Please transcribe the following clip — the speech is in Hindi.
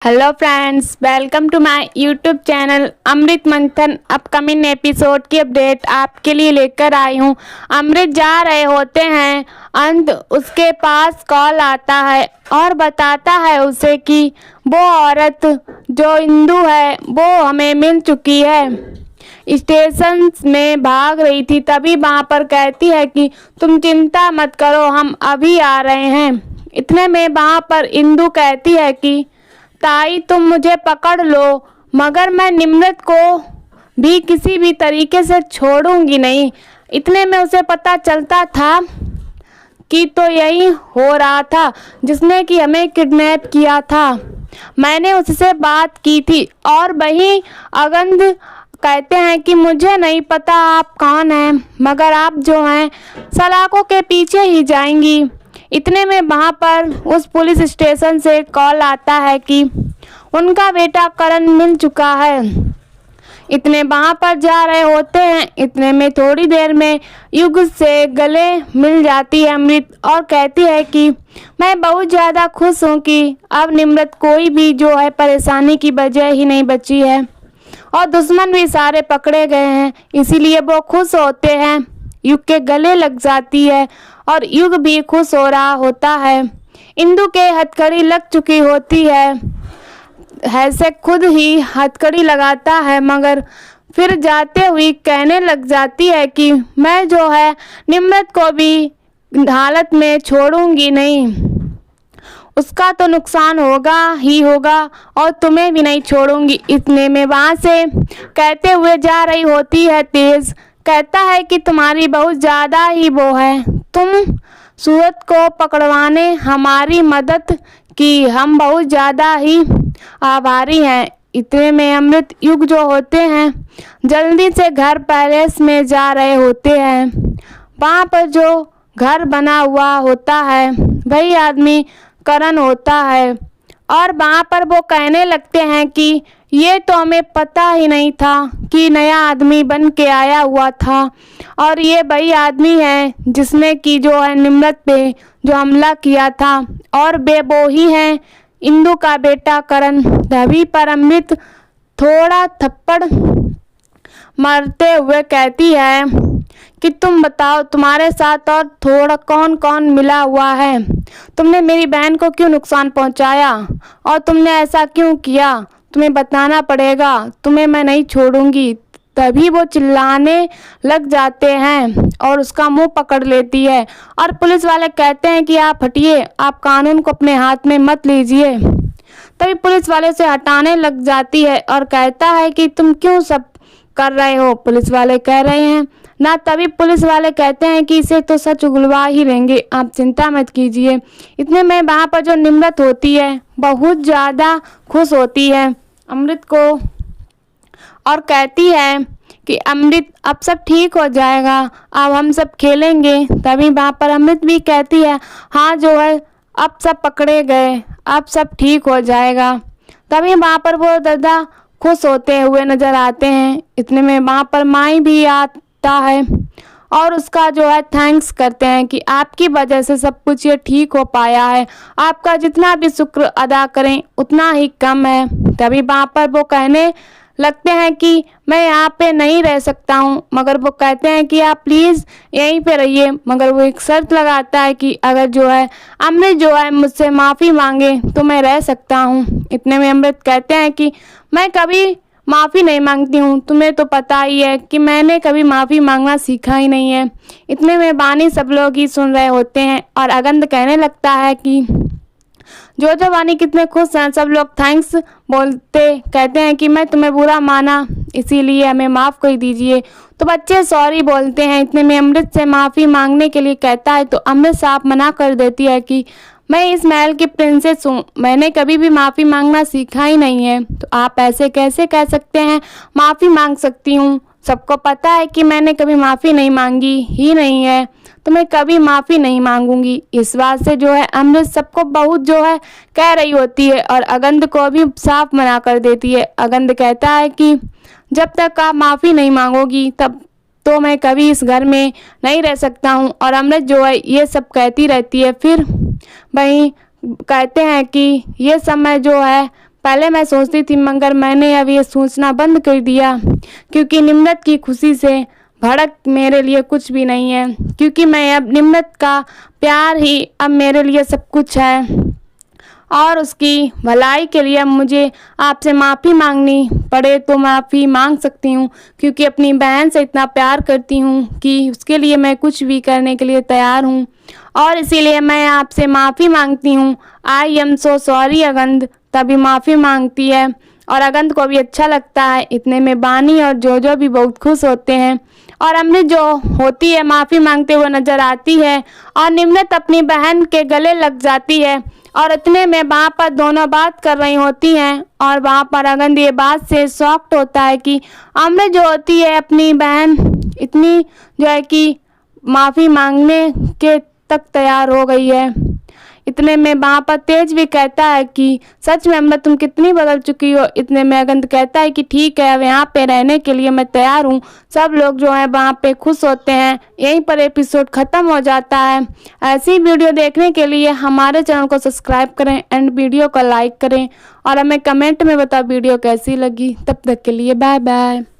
Hello friends, welcome to my YouTube channel Amrit Manthan. Upcoming episode की अपडेट आपके लिए लेकर आई हूँ। अमृत जा रहे होते हैं, अंत उसके पास कॉल आता है और बताता है उसे कि वो औरत जो इंदु है वो हमें मिल चुकी है। स्टेशन में भाग रही थी, तभी वहाँ पर कहती है कि तुम चिंता मत करो, हम अभी आ रहे हैं। इतने में वहाँ पर इंदु कहती है कि ताई तुम मुझे पकड़ लो, मगर मैं निम्रत को भी किसी भी तरीके से छोड़ूंगी नहीं। इतने में उसे पता चलता था कि तो यही हो रहा था जिसने कि हमें किडनैप किया था। मैंने उससे बात की थी और वही अगंध कहते हैं कि मुझे नहीं पता आप कौन हैं, मगर आप जो हैं सलाखों के पीछे ही जाएंगी। इतने में वहाँ पर उस पुलिस स्टेशन से कॉल आता है कि उनका बेटा करण मिल चुका है। इतने वहाँ पर जा रहे होते हैं। इतने में थोड़ी देर में युग से गले मिल जाती है अमृत और कहती है कि मैं बहुत ज़्यादा खुश हूँ कि अब निम्रत कोई भी जो है परेशानी की वजह ही नहीं बची है और दुश्मन भी सारे पकड़े गए हैं, इसीलिए वो खुश होते हैं। युग के गले लग जाती है और युग भी खुश हो रहा होता है। इंदु के हथकड़ी लग चुकी होती है, ऐसे खुद ही हथकड़ी लगाता है, मगर फिर जाते हुए कहने लग जाती है कि मैं जो है निम्रत को भी हालत में छोड़ूंगी नहीं, उसका तो नुकसान होगा ही होगा और तुम्हें भी नहीं छोड़ूंगी। इतने में वहाँ से कहते हुए जा रही होती है तेज, कहता है कि तुम्हारी बहुत ज़्यादा ही वो है, तुम सूरत को पकड़वाने हमारी मदद की, हम बहुत ज़्यादा ही आभारी हैं। इतने में अमृत युग जो होते हैं जल्दी से घर पैलेस में जा रहे होते हैं। वहाँ पर जो घर बना हुआ होता है वही आदमी करण होता है और वहाँ पर वो कहने लगते हैं कि ये तो हमें पता ही नहीं था कि नया आदमी बन के आया हुआ था और ये वही आदमी है जिसने कि जो है निम्रत पे जो हमला किया था और वो ही है इंदु का बेटा करण। तभी पर अमृत थोड़ा थप्पड़ मारते हुए कहती है कि तुम बताओ तुम्हारे साथ और थोड़ा कौन कौन मिला हुआ है, तुमने मेरी बहन को क्यों नुकसान पहुंचाया और तुमने ऐसा क्यों किया, तुम्हें बताना पड़ेगा, तुम्हें मैं नहीं छोड़ूंगी। तभी वो चिल्लाने लग जाते हैं और उसका मुंह पकड़ लेती है और पुलिस वाले कहते हैं कि आप हटिए, आप कानून को अपने हाथ में मत लीजिए। तभी पुलिस वाले से हटाने लग जाती है और कहता है कि तुम क्यों सब कर रहे हो। पुलिस वाले कह रहे हैं ना, तभी पुलिस वाले कहते हैं कि इसे तो सच उगलवा ही लेंगे, आप चिंता मत कीजिए। इतने में वहाँ पर जो निम्रत होती है बहुत ज़्यादा खुश होती है अमृत को और कहती है कि अमृत अब सब ठीक हो जाएगा, अब हम सब खेलेंगे। तभी वहाँ पर अमृत भी कहती है हाँ जो है अब सब पकड़े गए, अब सब ठीक हो जाएगा। तभी वहाँ पर वो दादा खुश होते हुए नज़र आते हैं। इतने में वहाँ पर माई भी आता है और उसका जो है थैंक्स करते हैं कि आपकी वजह से सब कुछ ये ठीक हो पाया है, आपका जितना भी शुक्र अदा करें उतना ही कम है। तभी वहाँ पर वो कहने लगते हैं कि मैं यहाँ पे नहीं रह सकता हूँ, मगर वो कहते हैं कि आप प्लीज़ यहीं पे रहिए, मगर वो एक शर्त लगाता है कि अगर जो है अमृत जो है मुझसे माफ़ी मांगे तो मैं रह सकता हूँ। इतने में अमृत कहते हैं कि मैं कभी माफ़ी नहीं मांगती हूँ, तुम्हें तो पता ही है कि मैंने कभी माफ़ी मांगना सीखा ही नहीं है। इतने में बानी सब लोग ही सुन रहे होते हैं और अगंध कहने लगता है कि जो वानी कितने खुश हैं, सब लोग थैंक्स बोलते कहते हैं कि मैं तुम्हें बुरा माना इसीलिए हमें माफ़ कर दीजिए। तो बच्चे सॉरी बोलते हैं। इतने में अमृत से माफ़ी मांगने के लिए कहता है तो अमृत साफ मना कर देती है कि मैं इस महल की प्रिंसेस हूँ, मैंने कभी भी माफ़ी मांगना सीखा ही नहीं है, तो आप ऐसे कैसे कह सकते हैं माफ़ी मांग सकती हूँ। सबको पता है कि मैंने कभी माफ़ी नहीं मांगी ही नहीं है, तो मैं कभी माफ़ी नहीं मांगूंगी। इस बात से जो है अमृत सबको बहुत जो है कह रही होती है और अगंध को भी साफ मना कर देती है। अगंध कहता है कि जब तक आप माफ़ी नहीं मांगोगी तब तो मैं कभी इस घर में नहीं रह सकता हूँ। और अमृत जो है ये सब कहती रहती है। फिर वहीं कहते हैं कि ये सब मैं जो है पहले मैं सोचती थी मगर मैंने अब ये सोचना बंद कर दिया, क्योंकि निम्रत की खुशी से भड़क मेरे लिए कुछ भी नहीं है, क्योंकि मैं अब निम्रत का प्यार ही अब मेरे लिए सब कुछ है। और उसकी भलाई के लिए मुझे आपसे माफ़ी मांगनी पड़े तो माफ़ी मांग सकती हूँ, क्योंकि अपनी बहन से इतना प्यार करती हूँ कि उसके लिए मैं कुछ भी करने के लिए तैयार हूँ। और इसीलिए मैं आपसे माफ़ी मांगती हूँ। आई एम सो सॉरी अगंध तभी माफ़ी मांगती है, और अगंध को भी अच्छा लगता है। इतने में बानी और जोजो भी बहुत खुश होते हैं, और अमृत जो होती है माफ़ी मांगते हुए नजर आती है, और निम्रत अपनी बहन के गले लग जाती है। और इतने में वहाँ पर दोनों बात कर रही होती हैं, और वहाँ पर अगंध ये बात से शॉक्ड होता है कि अमृत जो होती है अपनी बहन इतनी जो है कि माफ़ी मांगने के तक तैयार हो गई है। इतने में वहाँ पर तेज भी कहता है कि सच में अमृत तुम कितनी बदल चुकी हो। इतने में अगंध कहता है कि ठीक है, अब यहाँ पे रहने के लिए मैं तैयार हूँ। सब लोग जो है वहाँ पे खुश होते हैं। यहीं पर एपिसोड ख़त्म हो जाता है। ऐसी वीडियो देखने के लिए हमारे चैनल को सब्सक्राइब करें एंड वीडियो को लाइक करें, और हमें कमेंट में बताओ वीडियो कैसी लगी। तब तक के लिए बाय बाय।